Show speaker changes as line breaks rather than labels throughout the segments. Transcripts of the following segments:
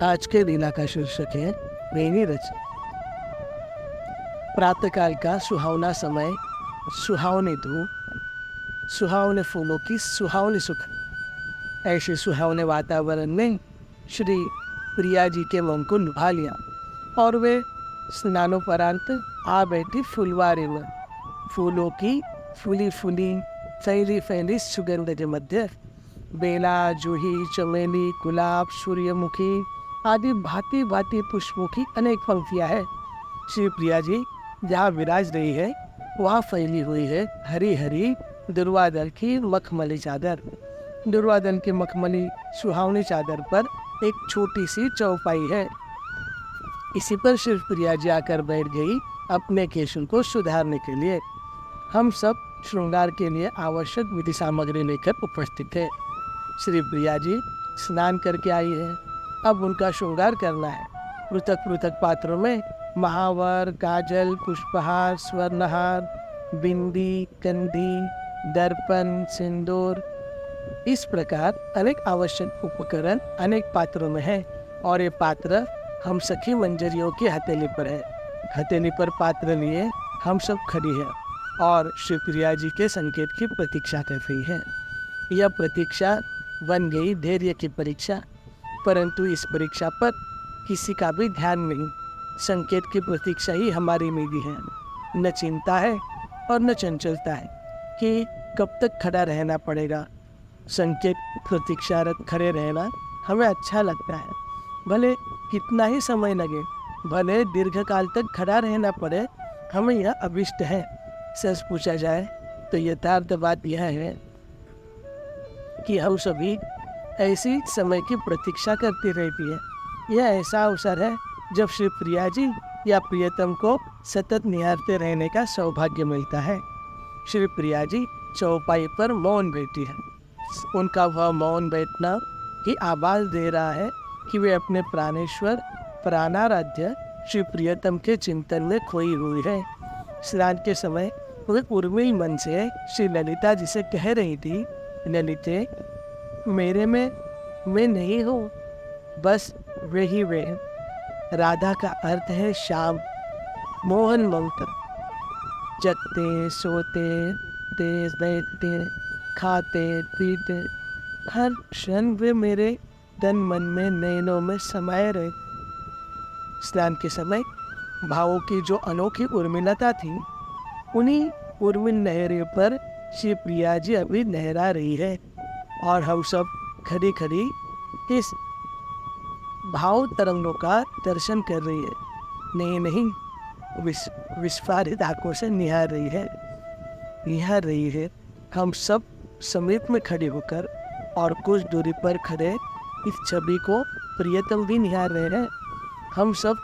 आज के लीला का शीर्षक है वेणी रचना। प्रातःकाल का सुहावना समय, सुहावनी धूप, सुहावने फूलों की सुहावनी सुगंध। ऐसे सुहावने वातावरण में श्री प्रिया जी के मन को लुभा लिया और वे स्नानोपरांत आ बैठी फुलवारी में। फूलों की फूली फूली फैली फैली सुगंध के मध्य बेला, जूही, चमेली, गुलाब, सूर्यमुखी आदि भांति भांति पुष्पों की अनेक पंक्तियां हैं। श्री प्रिया जी जहाँ विराज रही है वहाँ फैली हुई है हरी हरी दुर्वादल की मखमली चादर। दुर्वादल की मखमली सुहावनी चादर पर एक छोटी सी चौपाई है। इसी पर श्री प्रिया जी आकर बैठ गई अपने केशों को सुधारने के लिए। हम सब श्रृंगार के लिए आवश्यक विधि सामग्री लेकर उपस्थित है। श्री प्रिया जी स्नान करके आई है, अब उनका श्रृंगार करना है। पृथक पृथक पात्रों में महावर, काजल, पुष्पहार, स्वर्णहार, बिंदी, कंधी, दर्पण, सिंदूर, इस प्रकार अनेक आवश्यक उपकरण अनेक पात्रों में है। और ये पात्र हम सखी मंजरियों की हथेली पर है। हथेली पर पात्र लिए हम सब खड़ी है और श्री प्रिया जी के संकेत की प्रतीक्षा कर रही है। यह प्रतीक्षा बन गई धैर्य की परीक्षा, परंतु इस परीक्षा पर किसी का भी ध्यान नहीं। संकेत की प्रतीक्षा ही हमारी निधि है। न चिंता है और न चंचलता है कि कब तक खड़ा रहना पड़ेगा। संकेत प्रतीक्षारत खड़े रहना हमें अच्छा लगता है, भले कितना ही समय लगे, भले दीर्घकाल तक खड़ा रहना पड़े, हमें यह अभिष्ट है। सच पूछा जाए तो यथार्थ बात यह है कि हम सभी ऐसी समय की प्रतीक्षा करती रहती है। यह ऐसा अवसर है जब श्री प्रिया जी या प्रियतम को सतत निहारते रहने का सौभाग्य मिलता है। श्री प्रिया जी चौपाई पर मौन बैठी है। उनका वह मौन बैठना ही आवाज दे रहा है कि वे अपने प्राणेश्वर प्राणाराध्य श्री प्रियतम के चिंतन में खोई हुई है। स्नान के समय वे उर्मिल मन से श्री ललिता जी से कह रही थी, ललिते, मेरे में मैं नहीं हूँ, बस वे ही वे। राधा का अर्थ है श्याम, मोहन मंत्र। जगते, सोते, उठते, बैठते, खाते, पीते, हर क्षण वे मेरे तन मन में नैनों में समाये रहे। स्नान के समय भावों की जो अनोखी उर्मिलता थी, उन्हीं उर्मिल नहरे पर श्री प्रिया जी अभी लहरा रही है और हम सब खड़ी खड़ी इस भाव तरंगों का दर्शन कर रही है। नहीं, विस्फारित आंखों से निहार रही है। हम सब समीप में खड़े होकर और कुछ दूरी पर खड़े इस छवि को प्रियतम भी निहार रहे हैं। हम सब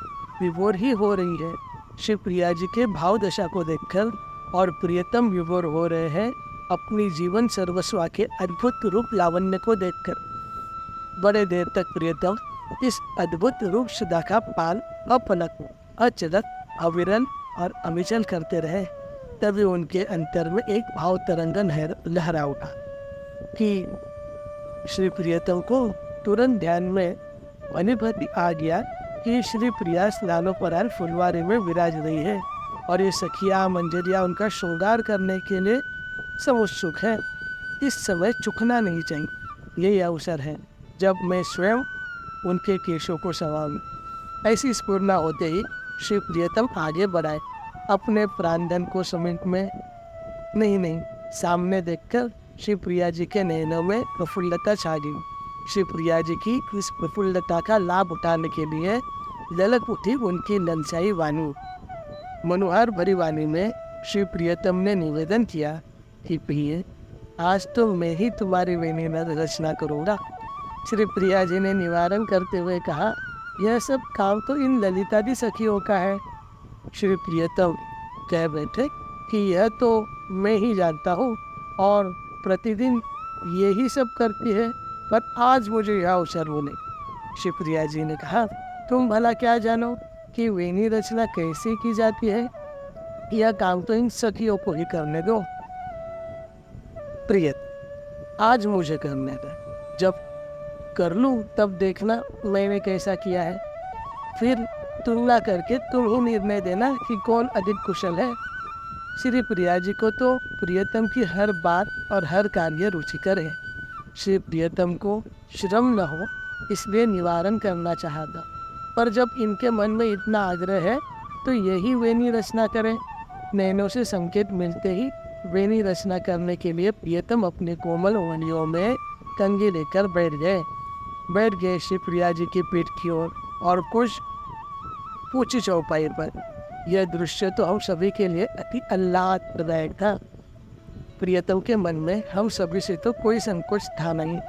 विभोर ही हो रही है श्री प्रिया जी के भाव दशा को देखकर, और प्रियतम विभोर हो रहे हैं अपनी जीवन सर्वस्वा के अद्भुत रूप लावण्य को देखकर। बड़े देर तक प्रियतम इस अद्भुत रूप सुधा का पान अपलक, अचलक, अविरल और अविचल करते रहे। तभी उनके अंतर में एक भाव तरंगन लहरा उठा कि श्री प्रियतम को तुरंत ध्यान में अनुभूति आ गया कि श्री प्रिया स्नानोपरांत फुलवारी में विराज रही है और ये सखिया मंजरिया उनका श्रृंगार करने के लिए सब उत्सुक है। इस समय चूकना नहीं चाहिए। यही अवसर है जब मैं स्वयं उनके केशों को संवारूं। ऐसी स्फूर्णा होते ही श्री प्रियतम आगे बढ़ाए, अपने प्राणधन को समीप में नहीं सामने देखकर श्री प्रिया जी के नैनों में प्रफुल्लता छा गई। श्री प्रिया जी की इस प्रफुल्लता का लाभ उठाने के लिए ललक उठी उनकी ललचाई वाणी। मनोहर भरी वाणी में श्री प्रियतम ने निवेदन किया कि प्रिय, आज तो मैं ही तुम्हारी वेणी रचना करूँगा। श्री प्रिया जी ने निवारण करते हुए कहा, यह सब काम तो इन ललितादि सखियों का है। श्री प्रियतम कह बैठे कि यह तो मैं ही जानता हूँ और प्रतिदिन यही सब करती है, पर आज मुझे यह अवसर मिले। श्री प्रिया जी ने कहा, तुम भला क्या जानो कि वेणी रचना कैसे की जाती है? यह काम तो इन सखियों को ही करने दो। प्रिय, आज मुझे करने दे। जब कर लूँ तब देखना मैंने कैसा किया है, फिर तुलना करके तुम ही निर्णय देना कि कौन अधिक कुशल है। श्री प्रिया जी को तो प्रियतम की हर बात और हर कार्य रुचिकर है। श्री प्रियतम को श्रम न हो इसलिए निवारण करना चाहता, पर जब इनके मन में इतना आग्रह है तो यही वेणी रचना करें। नैनों से संकेत मिलते ही वेणी रचना करने के लिए प्रियतम अपने कोमल वनियों में कंघी लेकर बैठ गए श्री प्रिया जी की पीठ की ओर और कुछ ऊंची चौपाई पर। यह दृश्य तो हम सभी के लिए अति आह्लाददायक था। प्रियतम के मन में हम सभी से तो कोई संकोच था नहीं।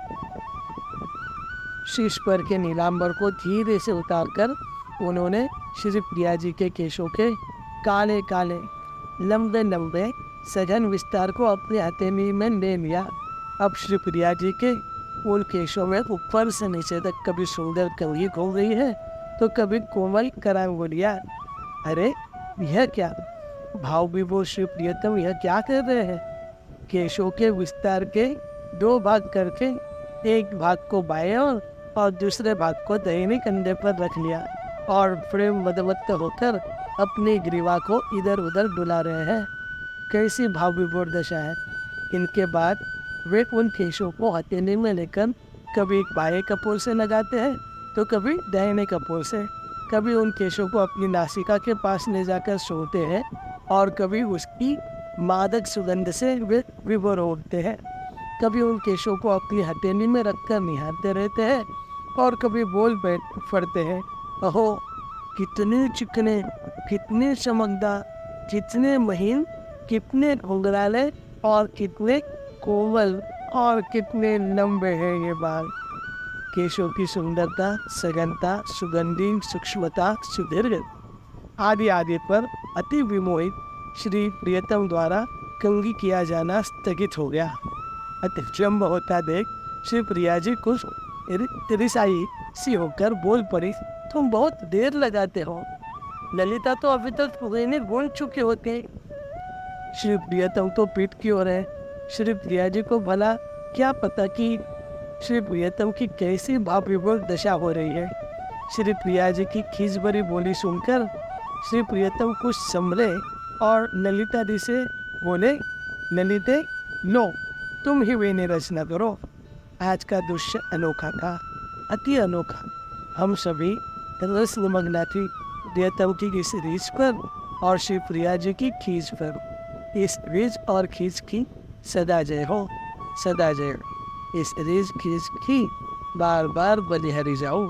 शीश पर के नीलांबर को धीरे से उतारकर उन्होंने श्री प्रिया जी के केशों के काले काले लंबे लंबे सघन विस्तार को अपने हथेली में ले लिया। अब श्री प्रिया जी के उन केशों में ऊपर से नीचे तक कभी सुंदर कंघी घूम रही है तो कभी कोमल करांगुलियाँ। अरे यह क्या भाव विभोर श्री प्रियतम, यह क्या कर रहे हैं? केशों के विस्तार के 2 भाग करके एक भाग को बाएं और दूसरे भाग को दाहिने कंधे पर रख लिया और प्रेम मदमत्त होकर अपनी ग्रीवा को इधर उधर डुला रहे हैं। कैसी भाव विभोर दशा है। इनके बाद वे उन केशों को हथेली में लेकर कभी बाएं कपोल से लगाते हैं तो कभी दाहिने कपोल से, कभी उन केशों को अपनी नासिका के पास ले जाकर सूंघते हैं और कभी उसकी मादक सुगंध से वे विभोर होते हैं। कभी उन केशों को अपनी हथेली में रखकर निहारते रहते हैं और कभी बोल पड़ते हैं, अहो कितने चिकने, कितने चमकदार, कितने महीन, कितने घुंघराले और कितने कोमल और कितने लंबे हैं ये बाल। केशों की सुंदरता, सघनता, सुगंधी सूक्ष्मता, सुदीर्घ आदि आदि पर अति विमोहित श्री प्रियतम द्वारा कंघी किया जाना स्थगित हो गया। अतिविलंब होता देख श्री प्रिया जी कुछ तिरछाई सी होकर बोल पड़ी, तुम बहुत देर लगाते हो, ललिता तो अभी तक वेणी गूंज चुके होते। श्री प्रियतम तो पीठ की ओर है। श्री प्रिया जी को भला क्या पता कि श्री प्रियतम की कैसी भाव विभोर दशा हो रही है। श्री प्रिया जी की खींच भरी बोली सुनकर श्री प्रियतम कुछ संभले और ललिता दी से बोले, ललिते लो तुम ही वेणी रचना करो। आज का दृश्य अनोखा था, अति अनोखा। हम सभी रस निमग्ना थी प्रियतम की इस रीछ पर और श्री प्रिया जी की खींच पर। इस रीछ और खींच की सदा जय हो, सदा जय। इस रीछ खींच की बार बार बलिहारी जाओ।